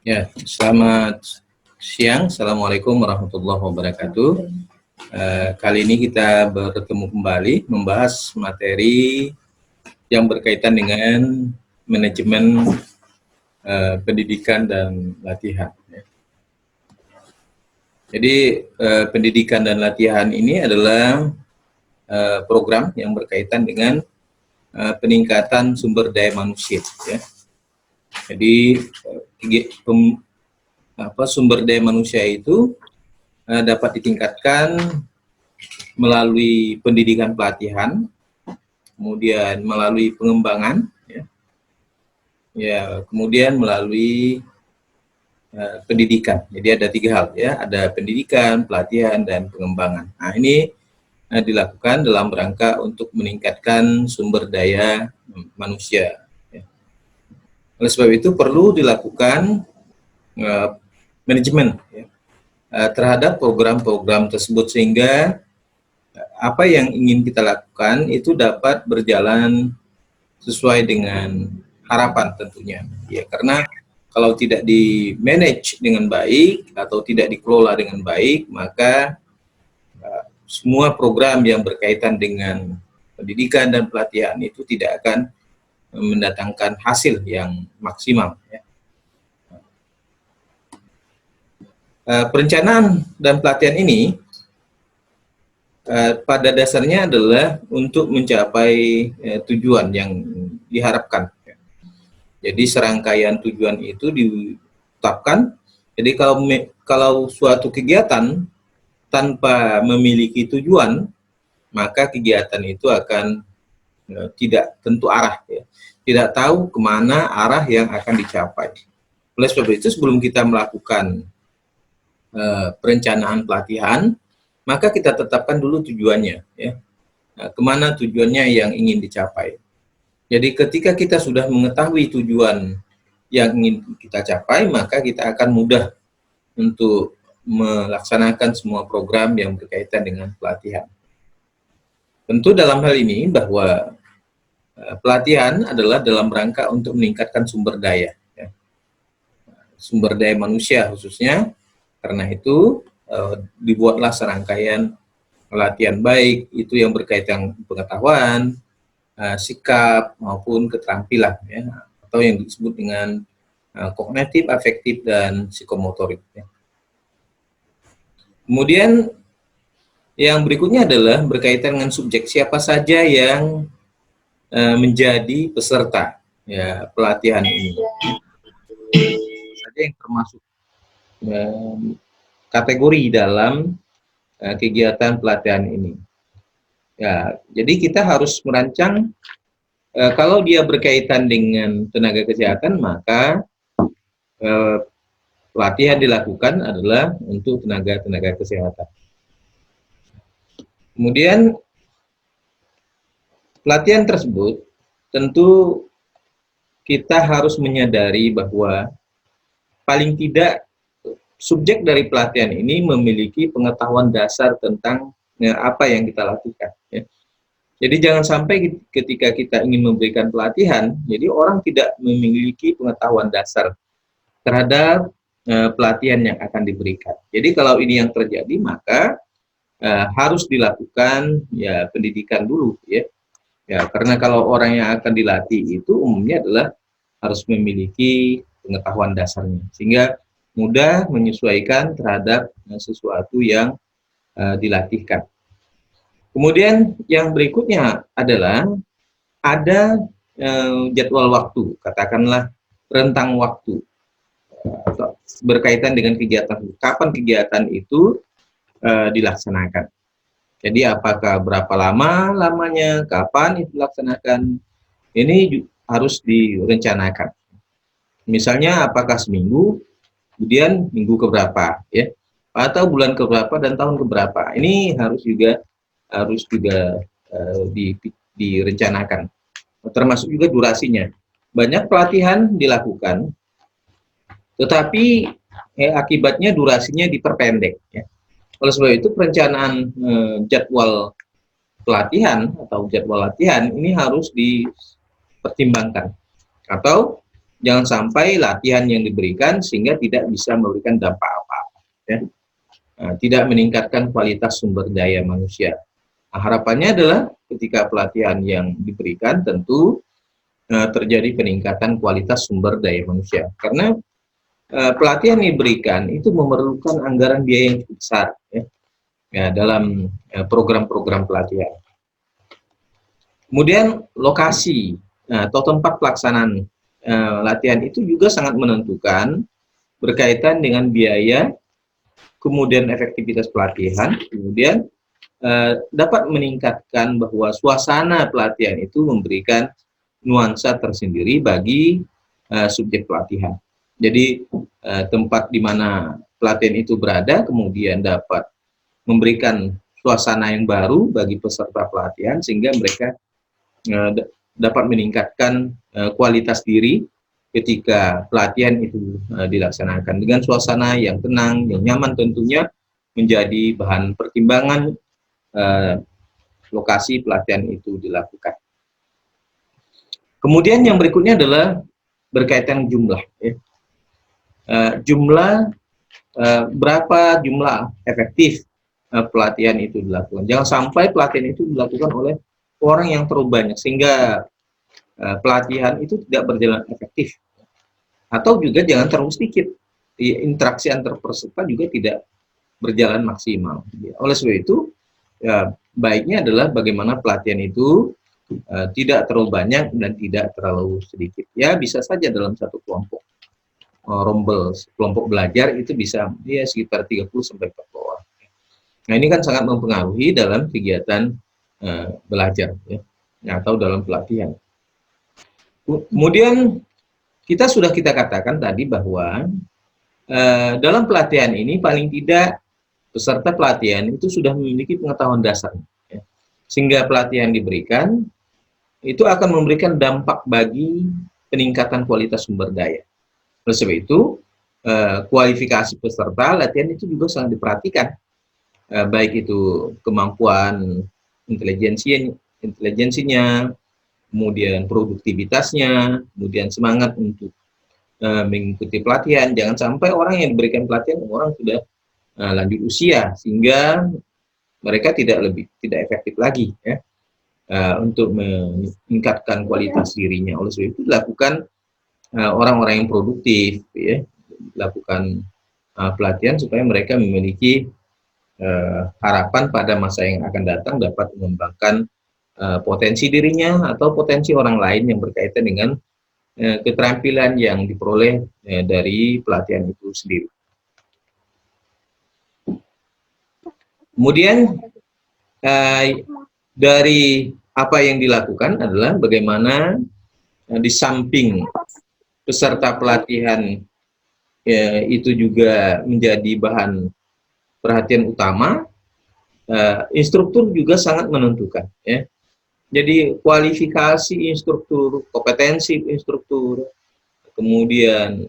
Ya, selamat siang. Assalamualaikum warahmatullahi wabarakatuh. Kali ini kita bertemu kembali membahas materi yang berkaitan dengan manajemen pendidikan dan latihan. Jadi pendidikan dan latihan ini adalah program yang berkaitan dengan peningkatan sumber daya manusia. Ya. Jadi sumber daya manusia itu dapat ditingkatkan melalui pendidikan pelatihan, kemudian melalui pengembangan, kemudian melalui pendidikan. Jadi ada 3 hal, ya, ada pendidikan, pelatihan, dan pengembangan. Nah, ini dilakukan dalam rangka untuk meningkatkan sumber daya manusia. Ya. Oleh sebab itu perlu dilakukan manajemen terhadap program-program tersebut sehingga apa yang ingin kita lakukan itu dapat berjalan sesuai dengan harapan tentunya. Ya, karena kalau tidak di-manage dengan baik atau tidak dikelola dengan baik, maka semua program yang berkaitan dengan pendidikan dan pelatihan itu tidak akan mendatangkan hasil yang maksimal. Ya. Perencanaan dan pelatihan ini pada dasarnya adalah untuk mencapai tujuan yang diharapkan. Jadi serangkaian tujuan itu ditetapkan. Jadi kalau suatu kegiatan tanpa memiliki tujuan, maka kegiatan itu akan tidak tentu arah, ya. Tidak tahu kemana arah yang akan dicapai. Oleh sebab itu sebelum kita melakukan perencanaan pelatihan, maka kita tetapkan dulu tujuannya, ya. Nah, kemana tujuannya yang ingin dicapai. Jadi ketika kita sudah mengetahui tujuan yang ingin kita capai, maka kita akan mudah untuk melaksanakan semua program yang berkaitan dengan pelatihan. Tentu dalam hal ini bahwa pelatihan adalah dalam rangka untuk meningkatkan sumber daya, ya. Sumber daya manusia khususnya. Karena itu dibuatlah serangkaian pelatihan baik itu yang berkaitan pengetahuan, sikap maupun keterampilan, ya, atau yang disebut dengan kognitif, afektif, dan psikomotorik. Ya. Kemudian yang berikutnya adalah berkaitan dengan subjek, siapa saja yang menjadi peserta, ya, pelatihan ini. Saja yang termasuk kategori dalam kegiatan pelatihan ini. Ya, jadi kita harus merancang kalau dia berkaitan dengan tenaga kesehatan, maka pelatihan dilakukan adalah untuk tenaga kesehatan. Kemudian pelatihan tersebut tentu kita harus menyadari bahwa paling tidak subjek dari pelatihan ini memiliki pengetahuan dasar tentang apa yang kita lakukan. Ya. Jadi jangan sampai ketika kita ingin memberikan pelatihan, jadi orang tidak memiliki pengetahuan dasar terhadap pelatihan yang akan diberikan. Jadi kalau ini yang terjadi, maka harus dilakukan ya pendidikan dulu, ya. Ya, karena kalau orang yang akan dilatih itu umumnya adalah harus memiliki pengetahuan dasarnya, sehingga mudah menyesuaikan terhadap sesuatu yang dilatihkan. Kemudian yang berikutnya adalah ada jadwal waktu, katakanlah rentang waktu berkaitan dengan kegiatan, kapan kegiatan itu dilaksanakan. Jadi apakah berapa lamanya, kapan itu dilaksanakan, ini harus direncanakan. Misalnya apakah seminggu, kemudian minggu keberapa, ya, atau bulan keberapa dan tahun keberapa. Ini harus juga direncanakan, termasuk juga durasinya. Banyak pelatihan dilakukan, tetapi akibatnya durasinya diperpendek, ya. Oleh sebab itu perencanaan jadwal pelatihan atau jadwal latihan ini harus dipertimbangkan, atau Jangan sampai latihan yang diberikan sehingga tidak bisa memberikan dampak apa-apa, ya. Tidak meningkatkan kualitas sumber daya manusia. Harapannya adalah ketika pelatihan yang diberikan tentu terjadi peningkatan kualitas sumber daya manusia. Karena pelatihan yang diberikan itu memerlukan anggaran biaya yang cukup besar, ya, dalam program-program pelatihan. Kemudian lokasi atau tempat pelaksanaan latihan itu juga sangat menentukan berkaitan dengan biaya, kemudian efektivitas pelatihan, kemudian dapat meningkatkan bahwa suasana pelatihan itu memberikan nuansa tersendiri bagi subjek pelatihan. Jadi tempat di mana pelatihan itu berada kemudian dapat memberikan suasana yang baru bagi peserta pelatihan sehingga mereka dapat meningkatkan kualitas diri ketika pelatihan itu dilaksanakan dengan suasana yang tenang, yang nyaman tentunya menjadi bahan pertimbangan lokasi pelatihan itu dilakukan. Kemudian yang berikutnya adalah berkaitan jumlah. Ya. Berapa jumlah efektif pelatihan itu dilakukan. Jangan sampai pelatihan itu dilakukan oleh orang yang terlalu banyak sehingga pelatihan itu tidak berjalan efektif. Atau juga jangan terlalu sedikit. Interaksi antar peserta juga tidak berjalan maksimal. Oleh sebab itu, ya, baiknya adalah bagaimana pelatihan itu tidak terlalu banyak dan tidak terlalu sedikit. Ya, bisa saja dalam satu kelompok rombel, kelompok belajar itu bisa ya sekitar 30-40 orang. Nah, ini kan sangat mempengaruhi dalam kegiatan belajar, ya, atau dalam pelatihan. Kemudian kita katakan tadi bahwa dalam pelatihan ini paling tidak peserta pelatihan itu sudah memiliki pengetahuan dasar, ya. Sehingga pelatihan diberikan itu akan memberikan dampak bagi peningkatan kualitas sumber daya. Oleh sebab itu kualifikasi peserta latihan itu juga sangat diperhatikan, baik itu kemampuan intelijensinya, kemudian produktivitasnya, kemudian semangat untuk mengikuti pelatihan. Jangan sampai orang yang diberikan pelatihan orang sudah lanjut usia sehingga mereka tidak efektif lagi, ya, untuk meningkatkan kualitas dirinya. Oleh sebab itu dilakukan orang-orang yang produktif, ya, lakukan pelatihan supaya mereka memiliki harapan pada masa yang akan datang dapat mengembangkan potensi dirinya atau potensi orang lain yang berkaitan dengan keterampilan yang diperoleh dari pelatihan itu sendiri. Kemudian dari apa yang dilakukan adalah bagaimana di samping peserta pelatihan itu juga menjadi bahan perhatian utama, instruktur juga sangat menentukan, ya. Jadi kualifikasi instruktur, kompetensi instruktur, kemudian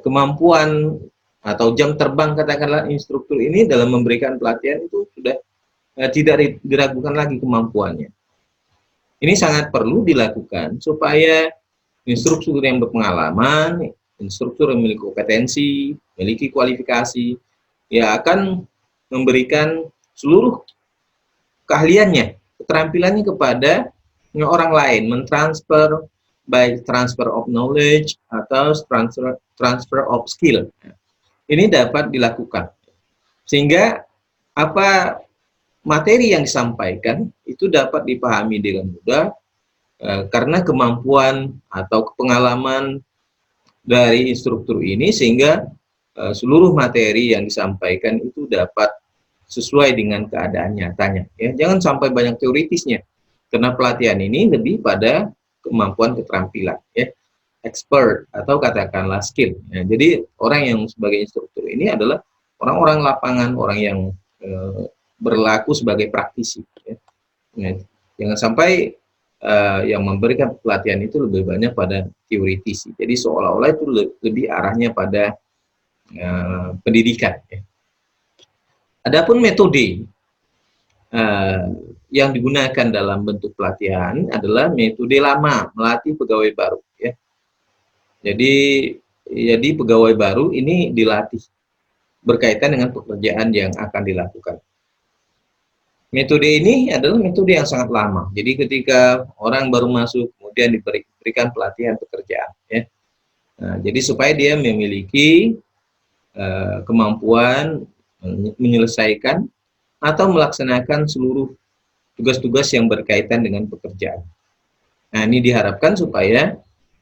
kemampuan atau jam terbang katakanlah instruktur ini dalam memberikan pelatihan itu sudah tidak diragukan lagi kemampuannya. Ini sangat perlu dilakukan supaya instruktur yang berpengalaman, instruktur yang memiliki kompetensi, memiliki kualifikasi, ya akan memberikan seluruh keahliannya, keterampilannya kepada orang lain, mentransfer baik transfer of knowledge atau transfer of skill. Ini dapat dilakukan sehingga apa materi yang disampaikan itu dapat dipahami dengan mudah karena kemampuan atau pengalaman dari instruktur ini sehingga seluruh materi yang disampaikan itu dapat sesuai dengan keadaan nyatanya. Ya, jangan sampai banyak teoritisnya, karena pelatihan ini lebih pada kemampuan keterampilan, ya, expert atau katakanlah skill. Ya, jadi orang yang sebagai instruktur ini adalah orang-orang lapangan, orang yang berlaku sebagai praktisi. Ya. Ya, jangan sampai yang memberikan pelatihan itu lebih banyak pada teoritis. Jadi seolah-olah itu lebih arahnya pada pendidikan. Ya. Adapun metode yang digunakan dalam bentuk pelatihan adalah metode lama, melatih pegawai baru. Ya. Jadi pegawai baru ini dilatih berkaitan dengan pekerjaan yang akan dilakukan. Metode ini adalah metode yang sangat lama. Jadi ketika orang baru masuk, kemudian diberikan pelatihan pekerjaan, ya. Nah, jadi supaya dia memiliki kemampuan menyelesaikan atau melaksanakan seluruh tugas-tugas yang berkaitan dengan pekerjaan. Nah, ini diharapkan supaya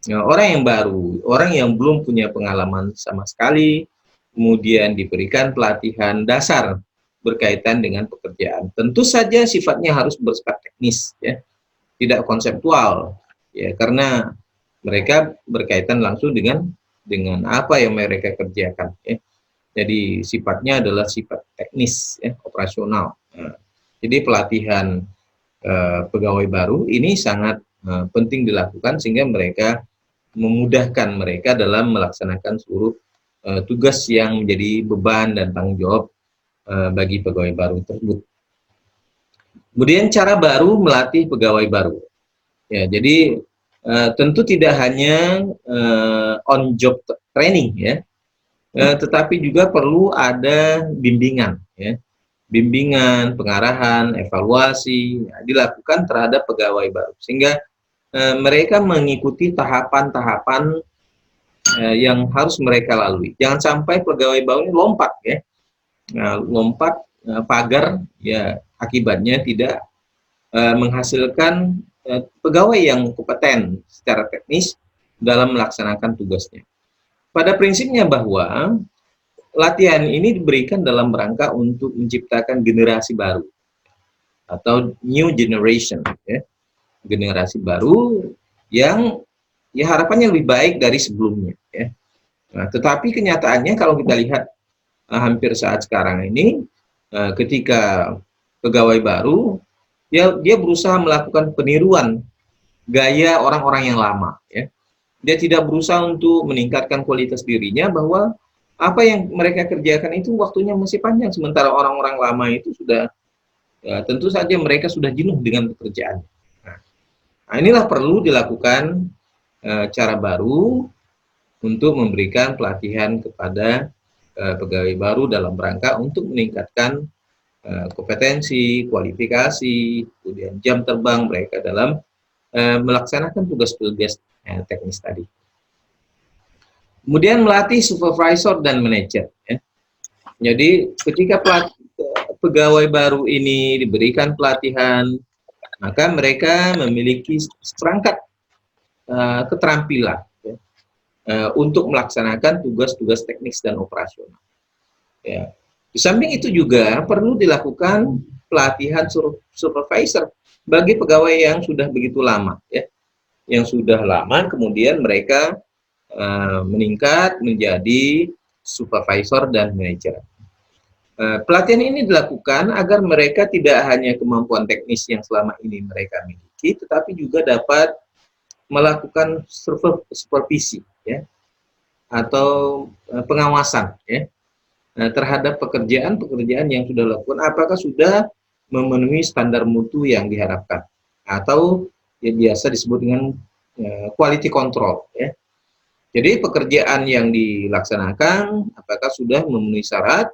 orang yang baru, orang yang belum punya pengalaman sama sekali, kemudian diberikan pelatihan dasar berkaitan dengan pekerjaan. Tentu saja sifatnya harus bersifat teknis, ya, tidak konseptual, ya, karena mereka berkaitan langsung dengan apa yang mereka kerjakan, ya. Jadi sifatnya adalah sifat teknis, ya, operasional. Nah, jadi pelatihan pegawai baru ini sangat penting dilakukan sehingga mereka memudahkan mereka dalam melaksanakan seluruh tugas yang menjadi beban dan tanggung jawab bagi pegawai baru tersebut. Kemudian cara baru melatih pegawai baru. Ya, jadi tentu tidak hanya on job training, ya, tetapi juga perlu ada bimbingan, ya. Bimbingan, pengarahan, evaluasi ya, dilakukan terhadap pegawai baru sehingga mereka mengikuti tahapan-tahapan yang harus mereka lalui. Jangan sampai pegawai baru ini lompat, ya. Nah, lompat pagar, ya, akibatnya tidak menghasilkan pegawai yang kompeten secara teknis dalam melaksanakan tugasnya. Pada prinsipnya bahwa latihan ini diberikan dalam rangka untuk menciptakan generasi baru atau new generation, ya. Generasi baru yang ya harapannya lebih baik dari sebelumnya, ya. Nah, tetapi kenyataannya kalau kita lihat hampir saat sekarang ini ketika pegawai baru ya dia berusaha melakukan peniruan gaya orang-orang yang lama, ya. Dia tidak berusaha untuk meningkatkan kualitas dirinya bahwa apa yang mereka kerjakan itu waktunya masih panjang, sementara orang-orang lama itu sudah ya, tentu saja mereka sudah jenuh dengan pekerjaan. Nah, inilah perlu dilakukan cara baru untuk memberikan pelatihan kepada pegawai baru dalam rangka untuk meningkatkan kompetensi, kualifikasi, kemudian jam terbang mereka dalam melaksanakan tugas-tugas teknis tadi. Kemudian melatih supervisor dan manajer, ya. Jadi ketika pegawai baru ini diberikan pelatihan, maka mereka memiliki seperangkat keterampilan, ya, untuk melaksanakan tugas-tugas teknis dan operasional. Ya. Di samping itu juga perlu dilakukan pelatihan supervisor bagi pegawai yang sudah begitu lama, ya, yang sudah lama kemudian mereka meningkat menjadi supervisor dan manajer. Pelatihan ini dilakukan agar mereka tidak hanya kemampuan teknis yang selama ini mereka miliki, tetapi juga dapat melakukan supervisi, ya, atau pengawasan, ya, terhadap pekerjaan-pekerjaan yang sudah dilakukan, apakah sudah memenuhi standar mutu yang diharapkan, atau yang biasa disebut dengan quality control, ya. Jadi pekerjaan yang dilaksanakan apakah sudah memenuhi syarat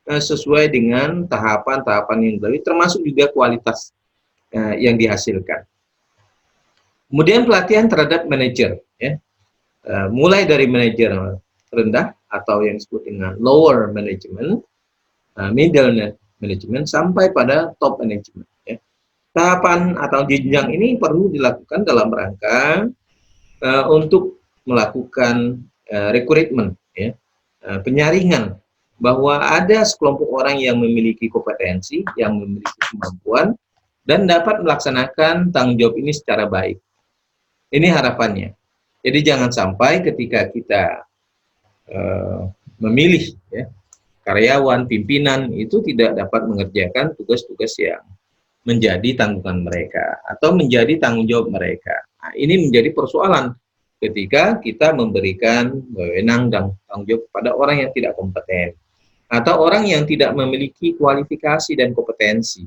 sesuai dengan tahapan-tahapan yang dilalui, termasuk juga kualitas yang dihasilkan. Kemudian pelatihan terhadap manajer, ya, mulai dari manajer rendah atau yang disebut dengan lower management, middle management, sampai pada top management, ya. Tahapan atau jenjang ini perlu dilakukan dalam rangka untuk melakukan rekrutmen, ya, penyaringan bahwa ada sekelompok orang yang memiliki kompetensi, yang memiliki kemampuan dan dapat melaksanakan tanggung jawab ini secara baik. Ini harapannya. Jadi jangan sampai ketika kita memilih, ya, karyawan, pimpinan itu tidak dapat mengerjakan tugas-tugas yang menjadi tanggungan mereka atau menjadi tanggung jawab mereka. Nah, ini menjadi persoalan ketika kita memberikan wewenang dan tanggung jawab pada orang yang tidak kompeten atau orang yang tidak memiliki kualifikasi dan kompetensi.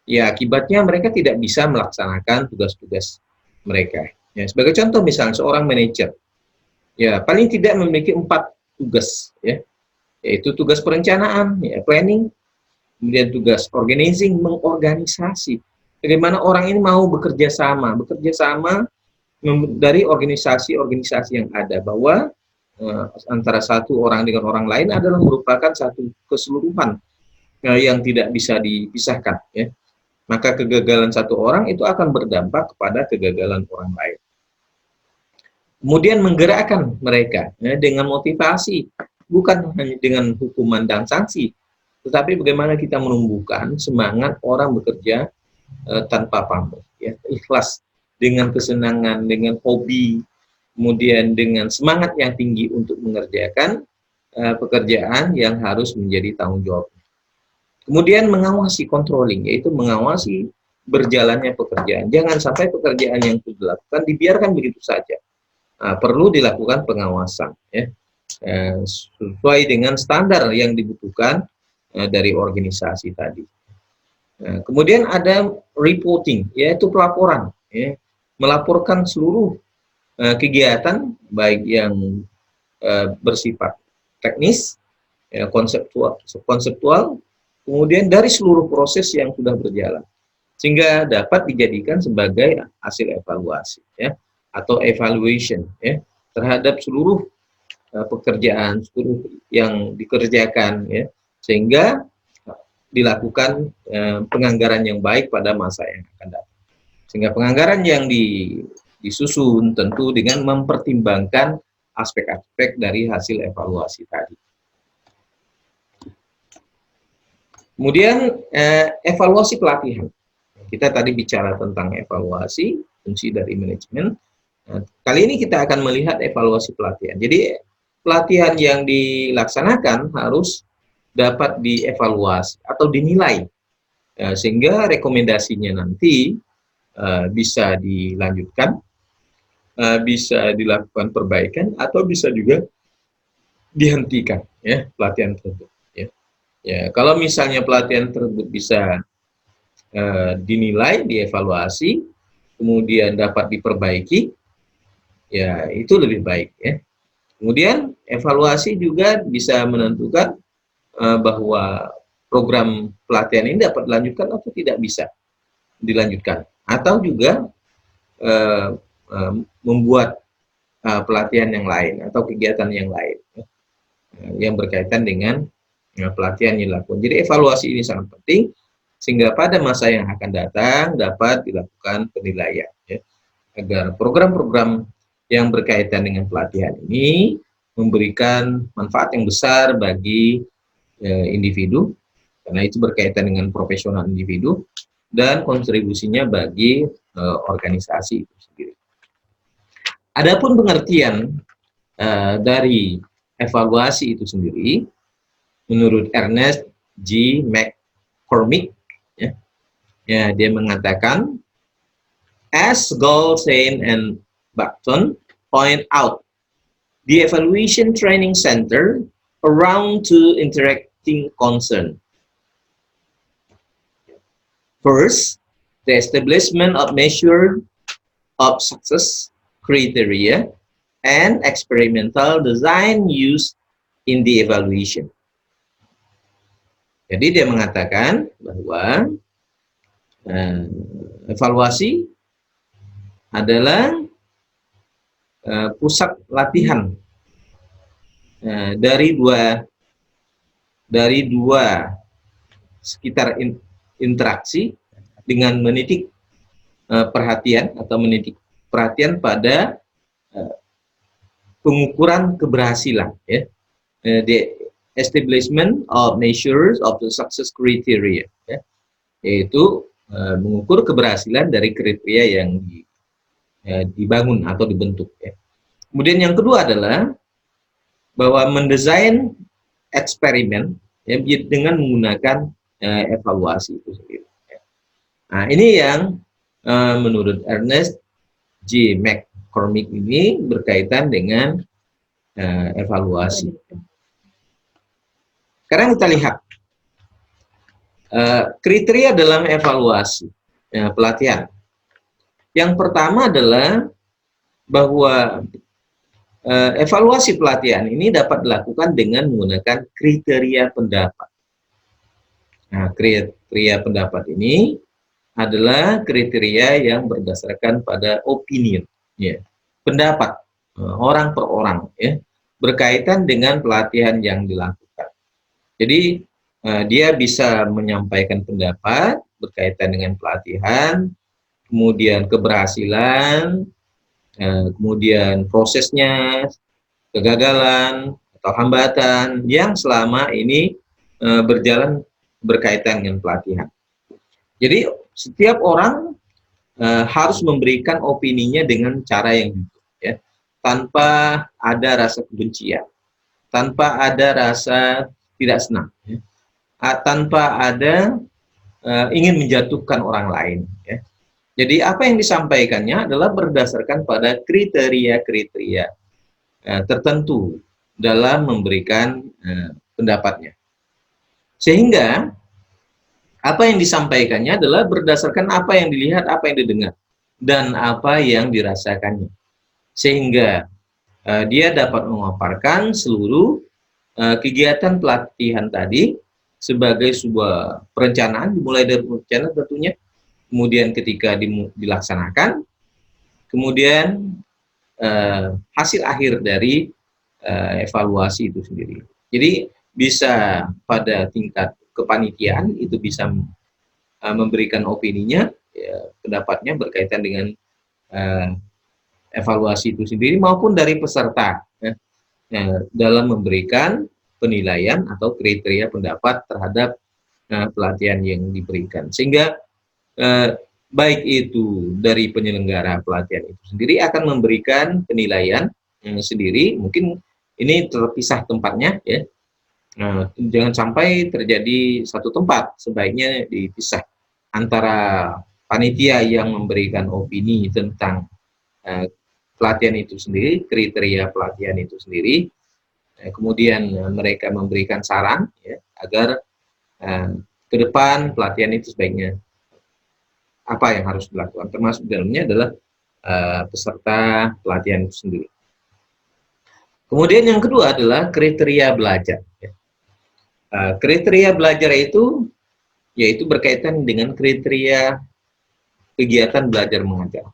Ya, akibatnya mereka tidak bisa melaksanakan tugas-tugas mereka. Ya, sebagai contoh misalnya seorang manajer. Ya, paling tidak memiliki 4 tugas, ya, yaitu tugas perencanaan, ya, planning, kemudian tugas organizing, mengorganisasi. Bagaimana orang ini mau bekerja sama dari organisasi-organisasi yang ada, bahwa antara satu orang dengan orang lain adalah merupakan satu keseluruhan yang tidak bisa dipisahkan, ya. Maka kegagalan satu orang itu akan berdampak kepada kegagalan orang lain. Kemudian menggerakkan mereka, ya, dengan motivasi, bukan hanya dengan hukuman dan sanksi, tetapi bagaimana kita menumbuhkan semangat orang bekerja tanpa pamrih, ya, ikhlas, dengan kesenangan, dengan hobi, kemudian dengan semangat yang tinggi untuk mengerjakan pekerjaan yang harus menjadi tanggung jawab. Kemudian mengawasi, controlling, yaitu mengawasi berjalannya pekerjaan. Jangan sampai pekerjaan yang sudah dilakukan dibiarkan begitu saja. Perlu dilakukan pengawasan, ya, sesuai dengan standar yang dibutuhkan dari organisasi tadi. Kemudian ada reporting, yaitu pelaporan, ya, melaporkan seluruh kegiatan, baik yang bersifat teknis, ya, konseptual, kemudian dari seluruh proses yang sudah berjalan, sehingga dapat dijadikan sebagai hasil evaluasi, ya, atau evaluation, ya, terhadap seluruh pekerjaan, seluruh yang dikerjakan, ya, sehingga dilakukan penganggaran yang baik pada masa yang akan datang. Sehingga penganggaran yang disusun tentu dengan mempertimbangkan aspek-aspek dari hasil evaluasi tadi. Kemudian evaluasi pelatihan. Kita tadi bicara tentang evaluasi, fungsi dari manajemen. Kali ini kita akan melihat evaluasi pelatihan. Jadi pelatihan yang dilaksanakan harus dapat dievaluasi atau dinilai, sehingga rekomendasinya nanti bisa dilanjutkan, bisa dilakukan perbaikan, atau bisa juga dihentikan, ya, pelatihan tersebut. Ya, kalau misalnya pelatihan tersebut bisa dinilai, dievaluasi, kemudian dapat diperbaiki, ya itu lebih baik, ya. Kemudian evaluasi juga bisa menentukan bahwa program pelatihan ini dapat dilanjutkan atau tidak bisa dilanjutkan, atau juga membuat pelatihan yang lain atau kegiatan yang lain, ya, yang berkaitan dengan pelatihan yang dilakukan. Jadi evaluasi ini sangat penting, sehingga pada masa yang akan datang dapat dilakukan penilaian, ya, agar program-program yang berkaitan dengan pelatihan ini memberikan manfaat yang besar bagi individu, karena itu berkaitan dengan profesional individu, dan kontribusinya bagi organisasi itu sendiri. Adapun pengertian dari evaluasi itu sendiri, menurut Ernest G. McCormick, ya, dia mengatakan, as Goldstein and Buckton point out, the evaluation training center around two interacting concerns. First, the establishment of measure of success criteria and experimental design used in the evaluation. Jadi dia mengatakan bahwa evaluasi adalah pusat latihan dari dua sekitar interaksi, dengan menitik perhatian atau menitik perhatian pada pengukuran keberhasilan, ya, the establishment of measures of the success criteria, ya, yaitu mengukur keberhasilan dari kriteria yang dibangun atau dibentuk, ya. Kemudian yang kedua adalah bahwa mendesain eksperimen, ya, dengan menggunakan evaluasi itu sendiri, ya. Nah, ini yang menurut Ernest G. McCormick ini berkaitan dengan evaluasi. Sekarang kita lihat kriteria dalam evaluasi pelatihan. Yang pertama adalah bahwa evaluasi pelatihan ini dapat dilakukan dengan menggunakan kriteria pendapat. Nah, kriteria pendapat ini adalah kriteria yang berdasarkan pada opinion, ya, pendapat orang per orang, ya, berkaitan dengan pelatihan yang dilakukan. Jadi dia bisa menyampaikan pendapat berkaitan dengan pelatihan, kemudian keberhasilan, kemudian prosesnya, kegagalan atau hambatan yang selama ini berjalan berkaitan dengan pelatihan. Jadi setiap orang harus memberikan opininya dengan cara yang jujur, ya, tanpa ada rasa kebencian, tanpa ada rasa tidak senang, ya, tanpa ada ingin menjatuhkan orang lain, ya. Jadi apa yang disampaikannya adalah berdasarkan pada kriteria-kriteria tertentu dalam memberikan pendapatnya. Sehingga apa yang disampaikannya adalah berdasarkan apa yang dilihat, apa yang didengar, dan apa yang dirasakannya. Sehingga dia dapat memaparkan seluruh kegiatan pelatihan tadi sebagai sebuah perencanaan, dimulai dari perencanaan tentunya, kemudian ketika dilaksanakan, kemudian hasil akhir dari evaluasi itu sendiri. Jadi bisa pada tingkat kepanitiaan itu bisa memberikan opininya, ya, pendapatnya berkaitan dengan evaluasi itu sendiri, maupun dari peserta, ya, dalam memberikan penilaian atau kriteria pendapat terhadap pelatihan yang diberikan. Sehingga baik itu dari penyelenggara pelatihan itu sendiri akan memberikan penilaian sendiri, mungkin ini terpisah tempatnya, ya. Jangan sampai terjadi satu tempat, sebaiknya dipisah antara panitia yang memberikan opini tentang pelatihan itu sendiri, kriteria pelatihan itu sendiri, kemudian mereka memberikan saran, ya, agar ke depan pelatihan itu sebaiknya apa yang harus dilakukan, termasuk dalamnya adalah peserta pelatihan itu sendiri. Kemudian yang kedua adalah kriteria belajar, ya. Kriteria belajar itu yaitu berkaitan dengan kriteria kegiatan belajar mengajar.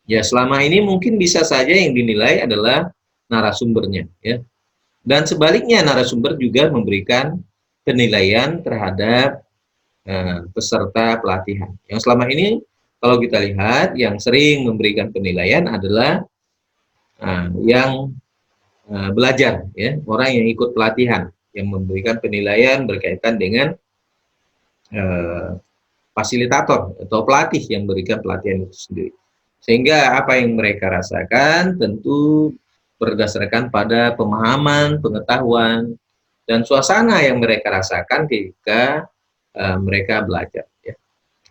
Ya, selama ini mungkin bisa saja yang dinilai adalah narasumbernya, ya. Dan sebaliknya narasumber juga memberikan penilaian terhadap peserta pelatihan. Yang selama ini kalau kita lihat yang sering memberikan penilaian adalah yang belajar, ya, orang yang ikut pelatihan, yang memberikan penilaian berkaitan dengan fasilitator atau pelatih yang memberikan pelatihan itu sendiri. Sehingga apa yang mereka rasakan tentu berdasarkan pada pemahaman, pengetahuan, dan suasana yang mereka rasakan ketika mereka belajar, ya.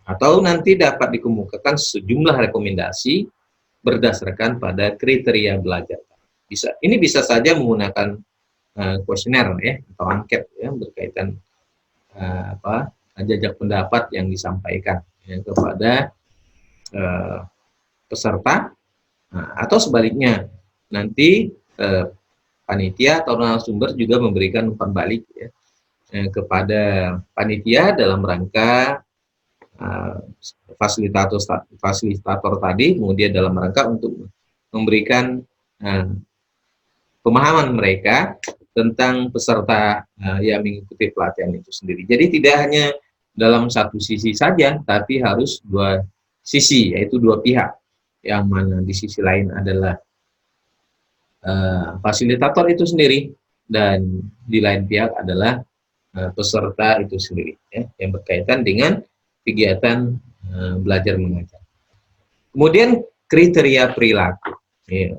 Atau nanti dapat dikemukakan sejumlah rekomendasi berdasarkan pada kriteria belajar. Ini bisa saja menggunakan kuesioner, ya, atau angket, ya, berkaitan jajak pendapat yang disampaikan, ya, kepada peserta, atau sebaliknya nanti panitia atau narasumber juga memberikan umpan balik, ya, kepada panitia dalam rangka fasilitator tadi, kemudian dalam rangka untuk memberikan pemahaman mereka tentang peserta yang mengikuti pelatihan itu sendiri. Jadi tidak hanya dalam satu sisi saja, tapi harus dua sisi, yaitu dua pihak, yang mana di sisi lain adalah fasilitator itu sendiri, dan di lain pihak adalah peserta itu sendiri, ya, yang berkaitan dengan kegiatan belajar mengajar. Kemudian kriteria perilaku, ya,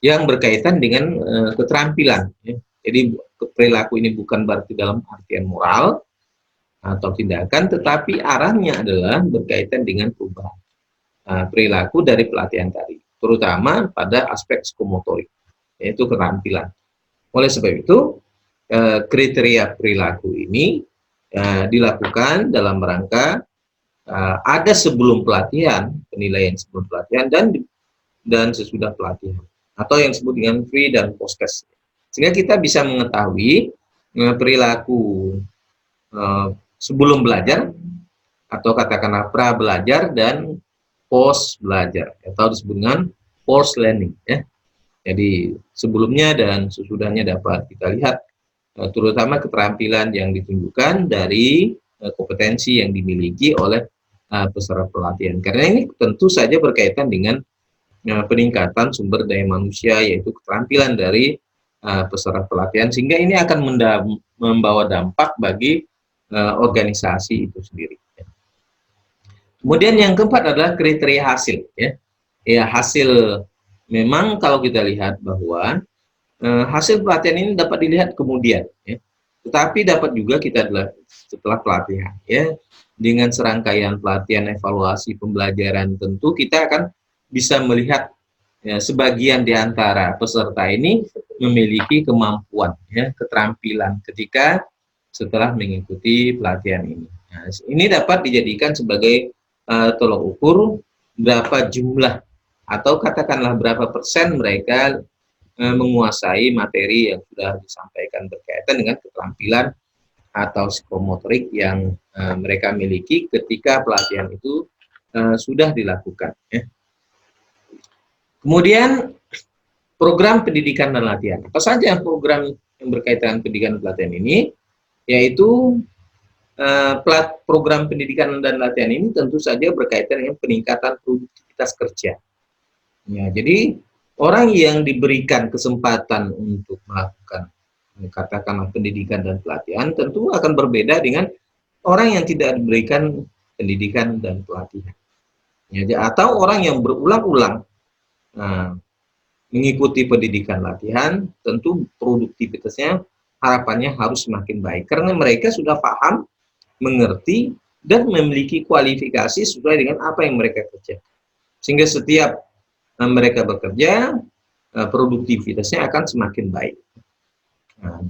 yang berkaitan dengan keterampilan, ya. Jadi perilaku ini bukan berarti dalam artian moral atau tindakan, tetapi arahnya adalah berkaitan dengan perubahan perilaku dari pelatihan tadi, terutama pada aspek psikomotorik, yaitu keterampilan. Oleh sebab itu, kriteria perilaku ini dilakukan dalam rangka ada sebelum pelatihan, penilaian sebelum pelatihan dan sesudah pelatihan. atau yang disebut dengan pre dan post case. Sehingga kita bisa mengetahui perilaku sebelum belajar atau katakanlah pra belajar dan post belajar atau disebut dengan post learning ya. Jadi sebelumnya dan sesudahnya dapat kita lihat terutama keterampilan yang ditunjukkan dari kompetensi yang dimiliki oleh peserta pelatihan. Karena ini tentu saja berkaitan dengan peningkatan sumber daya manusia, yaitu keterampilan dari peserta pelatihan, sehingga ini akan membawa dampak bagi organisasi itu sendiri. Kemudian yang keempat adalah kriteria hasil. Ya, hasil memang kalau kita lihat bahwa hasil pelatihan ini dapat dilihat kemudian, ya. Tetapi dapat juga kita setelah pelatihan, ya, dengan serangkaian pelatihan, evaluasi, pembelajaran, tentu kita akan bisa melihat ya, sebagian di antara peserta ini memiliki kemampuan, ya, keterampilan ketika setelah mengikuti pelatihan ini. Nah, ini dapat dijadikan sebagai tolok ukur berapa jumlah atau katakanlah berapa persen mereka menguasai materi yang sudah disampaikan berkaitan dengan keterampilan atau psikomotorik yang mereka miliki ketika pelatihan itu sudah dilakukan. Ya. Kemudian program pendidikan dan latihan. Apa saja program yang berkaitan pendidikan dan pelatihan ini? Yaitu program pendidikan dan latihan ini tentu saja berkaitan dengan peningkatan produktivitas kerja. Ya, jadi orang yang diberikan kesempatan untuk melakukan katakanlah pendidikan dan pelatihan tentu akan berbeda dengan orang yang tidak diberikan pendidikan dan pelatihan. Ya, atau orang yang berulang-ulang mengikuti pendidikan latihan, tentu produktivitasnya harapannya harus semakin baik karena mereka sudah paham, mengerti, dan memiliki kualifikasi sesuai dengan apa yang mereka kerjakan. Sehingga setiap mereka bekerja, produktivitasnya akan semakin baik. Nah,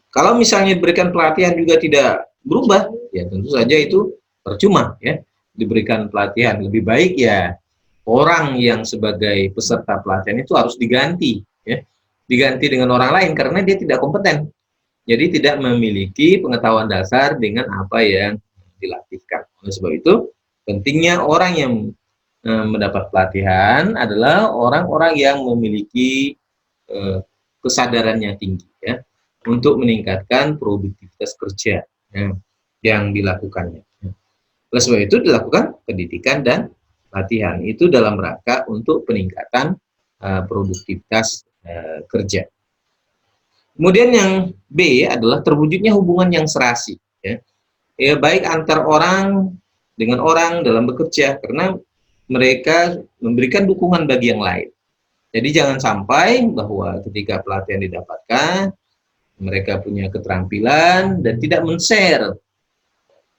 kalau misalnya diberikan pelatihan juga tidak berubah, ya tentu saja itu percuma ya. Diberikan pelatihan lebih baik ya orang yang sebagai peserta pelatihan itu harus diganti ya. Diganti dengan orang lain karena dia tidak kompeten. Jadi tidak memiliki pengetahuan dasar dengan apa yang dilatihkan. Oleh sebab itu, pentingnya orang yang mendapat pelatihan adalah orang-orang yang memiliki kesadarannya tinggi ya untuk meningkatkan produktivitas kerja ya, yang dilakukannya. Oleh sebab itu dilakukan pendidikan dan latihan itu dalam rangka untuk peningkatan produktivitas kerja. Kemudian yang B adalah terwujudnya hubungan yang serasi, ya. Ya, baik antar orang dengan orang dalam bekerja, karena mereka memberikan dukungan bagi yang lain. Jadi jangan sampai bahwa ketika pelatihan didapatkan, mereka punya keterampilan dan tidak men-share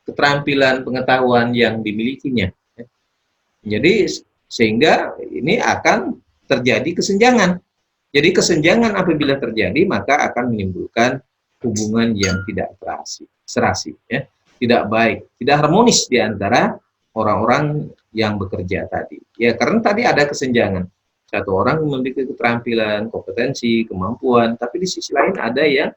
keterampilan pengetahuan yang dimilikinya. Jadi sehingga ini akan terjadi kesenjangan. Jadi kesenjangan apabila terjadi maka akan menimbulkan hubungan yang tidak serasi, ya, tidak baik, tidak harmonis di antara orang-orang yang bekerja tadi. Ya karena tadi ada kesenjangan. Satu orang memiliki keterampilan, kompetensi, kemampuan, tapi di sisi lain ada yang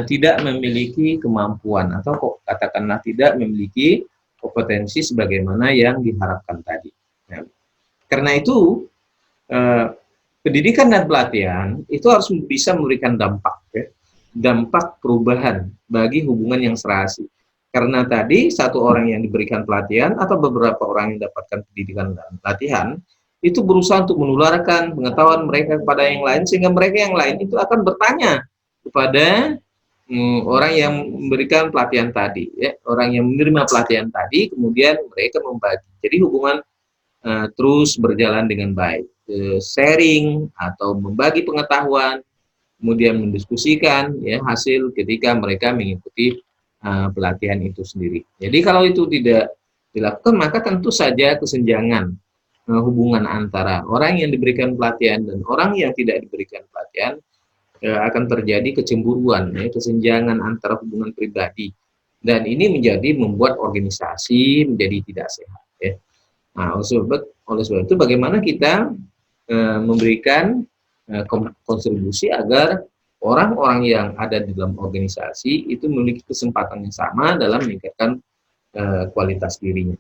tidak memiliki kemampuan atau katakanlah tidak memiliki kompetensi sebagaimana yang diharapkan tadi. Nah, karena itu pendidikan dan pelatihan itu harus bisa memberikan dampak, ya, dampak perubahan bagi hubungan yang serasi. Karena tadi satu orang yang diberikan pelatihan atau beberapa orang yang mendapatkan pendidikan dan pelatihan itu berusaha untuk menularkan pengetahuan mereka kepada yang lain sehingga mereka yang lain itu akan bertanya kepada orang yang memberikan pelatihan tadi, ya, orang yang menerima pelatihan tadi, kemudian mereka membagi. Jadi hubungan terus berjalan dengan baik. Sharing atau membagi pengetahuan, kemudian mendiskusikan ya hasil ketika mereka mengikuti pelatihan itu sendiri. Jadi kalau itu tidak dilakukan maka tentu saja kesenjangan hubungan antara orang yang diberikan pelatihan dan orang yang tidak diberikan pelatihan akan terjadi kecemburuan, ya, kesenjangan antara hubungan pribadi, dan ini membuat organisasi menjadi tidak sehat. Ya. Nah, oleh sebab itu bagaimana kita memberikan kontribusi agar orang-orang yang ada di dalam organisasi itu memiliki kesempatan yang sama dalam meningkatkan kualitas dirinya.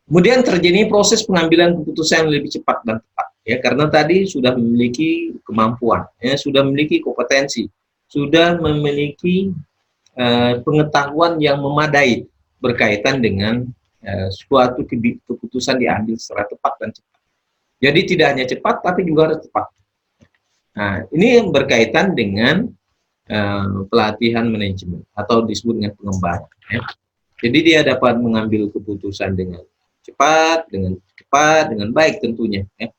Kemudian terjadi proses pengambilan keputusan yang lebih cepat dan tepat, ya, karena tadi sudah memiliki kemampuan, ya, sudah memiliki kompetensi, sudah memiliki pengetahuan yang memadai berkaitan dengan suatu keputusan diambil secara tepat dan cepat. Jadi tidak hanya cepat, tapi juga harus tepat. Nah, ini berkaitan dengan pelatihan manajemen atau disebut dengan pengembangan. Ya. Jadi dia dapat mengambil keputusan dengan cepat, dengan baik tentunya. Ya.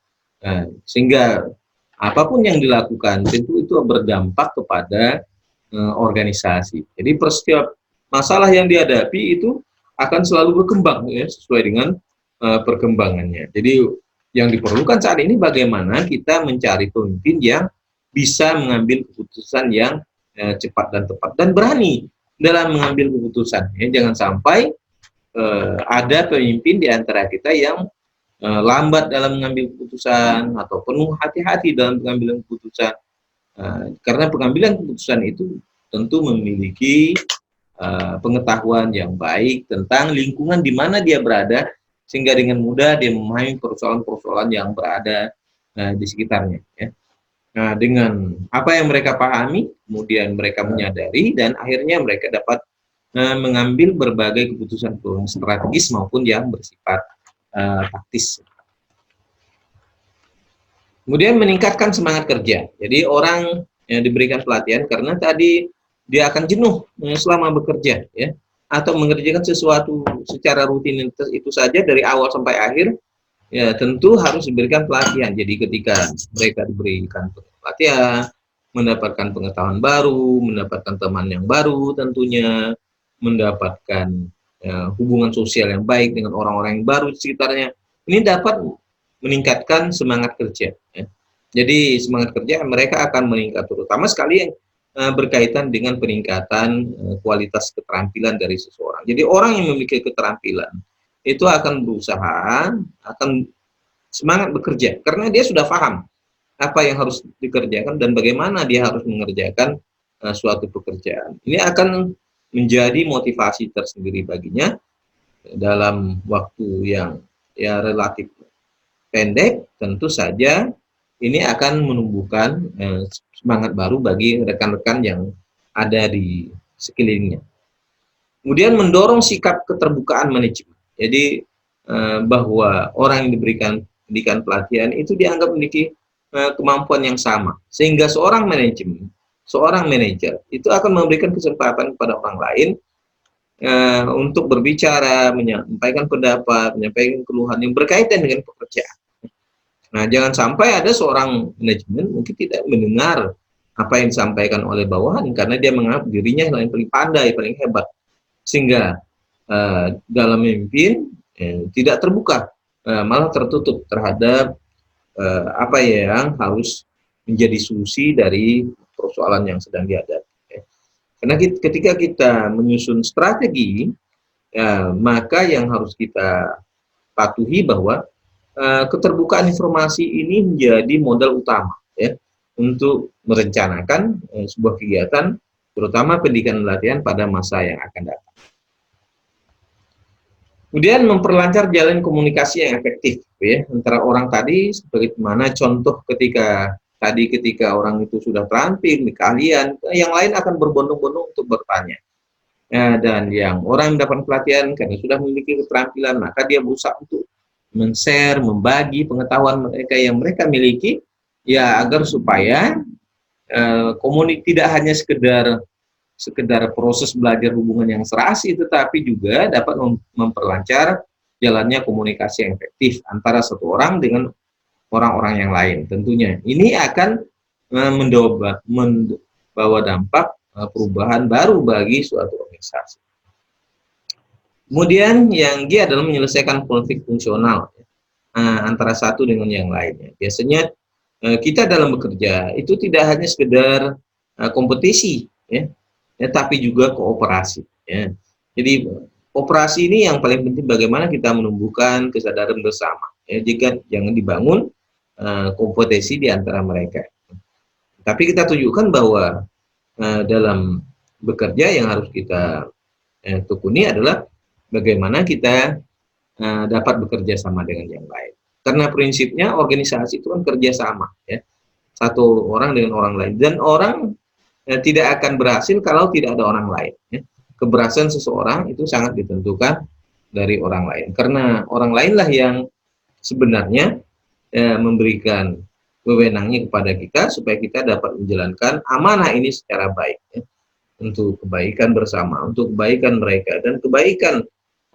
Sehingga apapun yang dilakukan tentu itu berdampak kepada organisasi. Jadi per setiap masalah yang dihadapi itu akan selalu berkembang, ya, sesuai dengan perkembangannya. Jadi yang diperlukan saat ini bagaimana kita mencari pemimpin yang bisa mengambil keputusan yang cepat dan tepat dan berani dalam mengambil keputusan. Ya. Jangan sampai ada pemimpin di antara kita yang lambat dalam mengambil keputusan atau penuh hati-hati dalam pengambilan keputusan. Karena pengambilan keputusan itu tentu memiliki pengetahuan yang baik tentang lingkungan di mana dia berada, sehingga dengan mudah dia memahami persoalan-persoalan yang berada di sekitarnya. Ya. Nah, dengan apa yang mereka pahami, kemudian mereka menyadari dan akhirnya mereka dapat mengambil berbagai keputusan strategis maupun yang bersifat taktis. Kemudian meningkatkan semangat kerja. Jadi orang yang diberikan pelatihan karena tadi dia akan jenuh selama bekerja, ya, atau mengerjakan sesuatu secara rutinitas itu saja dari awal sampai akhir, ya tentu harus diberikan pelatihan. Jadi ketika mereka diberikan pelatihan, mendapatkan pengetahuan baru, mendapatkan teman yang baru tentunya, mendapatkan hubungan sosial yang baik dengan orang-orang yang baru di sekitarnya, ini dapat meningkatkan semangat kerja. Ya. Jadi semangat kerja mereka akan meningkat, terutama sekali yang berkaitan dengan peningkatan kualitas keterampilan dari seseorang. Jadi orang yang memiliki keterampilan itu akan berusaha, akan semangat bekerja karena dia sudah paham apa yang harus dikerjakan dan bagaimana dia harus mengerjakan suatu pekerjaan. Ini akan menjadi motivasi tersendiri baginya dalam waktu yang ya relatif pendek. Tentu saja ini akan menumbuhkan semangat baru bagi rekan-rekan yang ada di sekelilingnya. Kemudian mendorong sikap keterbukaan manajemen. Jadi bahwa orang yang diberikan pendidikan pelatihan itu dianggap memiliki kemampuan yang sama, sehingga seorang manajer itu akan memberikan kesempatan kepada orang lain untuk berbicara, menyampaikan pendapat, menyampaikan keluhan yang berkaitan dengan pekerjaan. Nah, jangan sampai ada seorang manajemen mungkin tidak mendengar apa yang disampaikan oleh bawahan karena dia menganggap dirinya yang paling pandai, paling hebat, sehingga dalam memimpin tidak terbuka, malah tertutup terhadap apa yang harus menjadi solusi dari persoalan yang sedang dihadapi. Karena ketika kita menyusun strategi, ya, maka yang harus kita patuhi bahwa keterbukaan informasi ini menjadi modal utama, ya, untuk merencanakan sebuah kegiatan, terutama pendidikan pelatihan pada masa yang akan datang. Kemudian memperlancar jalan komunikasi yang efektif, ya, antara orang tadi, sebagaimana contoh ketika orang itu sudah terampil di keahlian, yang lain akan berbondong-bondong untuk bertanya. Dan yang orang mendapat pelatihan karena sudah memiliki keterampilan, maka dia berusaha untuk men-share, membagi pengetahuan mereka yang mereka miliki, ya, agar supaya tidak hanya sekedar proses belajar hubungan yang serasi, tetapi juga dapat memperlancar jalannya komunikasi yang efektif antara satu orang dengan orang-orang yang lain. Tentunya ini akan membawa dampak perubahan baru bagi suatu organisasi. Kemudian yang G adalah menyelesaikan konflik fungsional antara satu dengan yang lainnya. Biasanya kita dalam bekerja itu tidak hanya sekedar kompetisi, ya, tapi juga kooperasi. Ya. Jadi operasi ini yang paling penting bagaimana kita menumbuhkan kesadaran bersama. Ya, jika jangan dibangun kompetensi di antara mereka. Tapi kita tunjukkan bahwa dalam bekerja yang harus kita tekuni adalah bagaimana kita dapat bekerja sama dengan yang lain. Karena prinsipnya organisasi itu kan kerjasama, ya, satu orang dengan orang lain, dan orang tidak akan berhasil kalau tidak ada orang lain. Ya. Keberhasilan seseorang itu sangat ditentukan dari orang lain, karena orang lainlah yang sebenarnya memberikan wewenangnya kepada kita supaya kita dapat menjalankan amanah ini secara baik, ya, untuk kebaikan bersama, untuk kebaikan mereka dan kebaikan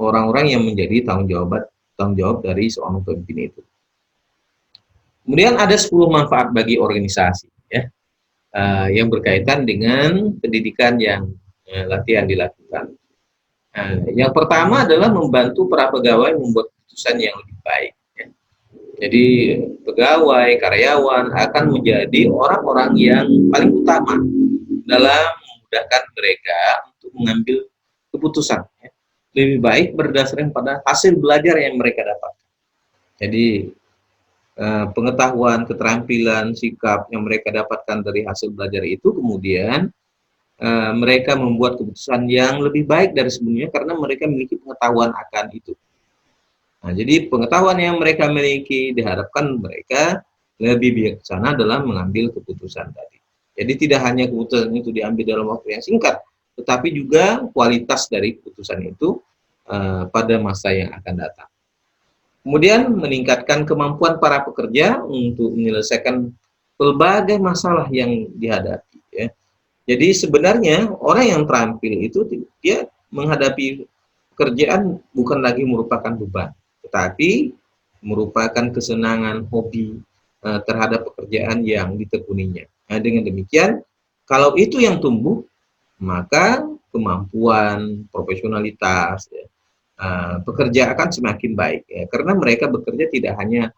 orang-orang yang menjadi tanggung jawab dari seorang pemimpin itu. Kemudian ada 10 manfaat bagi organisasi, ya, yang berkaitan dengan pendidikan yang latihan dilakukan. Yang pertama adalah membantu para pegawai membuat keputusan yang lebih baik. Ya. Jadi pegawai, karyawan akan menjadi orang-orang yang paling utama dalam memudahkan mereka untuk mengambil keputusan. Ya. Lebih baik berdasarkan pada hasil belajar yang mereka dapatkan. Jadi pengetahuan, keterampilan, sikap yang mereka dapatkan dari hasil belajar itu kemudian mereka membuat keputusan yang lebih baik dari sebelumnya karena mereka memiliki pengetahuan akan itu. Nah, jadi pengetahuan yang mereka miliki diharapkan mereka lebih bijaksana dalam mengambil keputusan tadi. Jadi tidak hanya keputusan itu diambil dalam waktu yang singkat, tetapi juga kualitas dari keputusan itu pada masa yang akan datang. Kemudian meningkatkan kemampuan para pekerja untuk menyelesaikan berbagai masalah yang dihadapi. Ya. Jadi sebenarnya orang yang terampil itu dia menghadapi pekerjaan bukan lagi merupakan beban, tetapi merupakan kesenangan, hobi terhadap pekerjaan yang ditekuninya. Nah, dengan demikian, kalau itu yang tumbuh, maka kemampuan, profesionalitas, ya, pekerja akan semakin baik, ya, karena mereka bekerja tidak hanya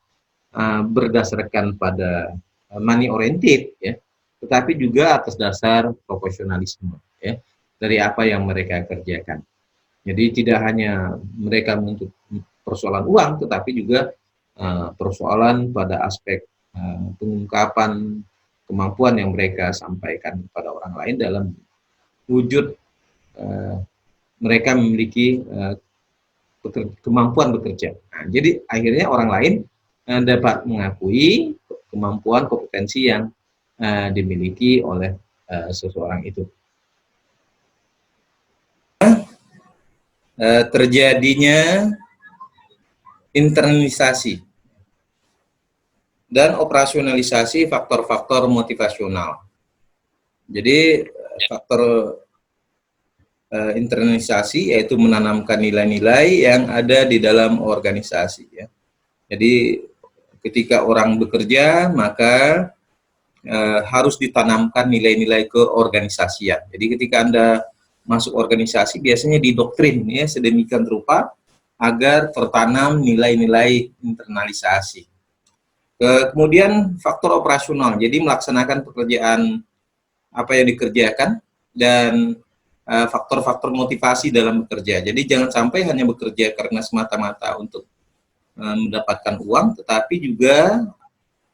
berdasarkan pada money oriented, ya, tetapi juga atas dasar profesionalisme, ya, dari apa yang mereka kerjakan. Jadi tidak hanya mereka menuntut persoalan uang, tetapi juga persoalan pada aspek pengungkapan kemampuan yang mereka sampaikan kepada orang lain dalam wujud mereka memiliki kemampuan bekerja. Nah, jadi akhirnya orang lain dapat mengakui kemampuan kompetensi yang dimiliki oleh seseorang itu. Terjadinya internalisasi dan operasionalisasi faktor-faktor motivasional. Jadi faktor internalisasi yaitu menanamkan nilai-nilai yang ada di dalam organisasi. Ya. Jadi ketika orang bekerja maka harus ditanamkan nilai-nilai keorganisasian. Jadi ketika Anda masuk organisasi biasanya didoktrin, ya, sedemikian rupa agar tertanam nilai-nilai internalisasi. Kemudian faktor operasional, jadi melaksanakan pekerjaan apa yang dikerjakan dan faktor-faktor motivasi dalam bekerja. Jadi jangan sampai hanya bekerja karena semata-mata untuk mendapatkan uang, tetapi juga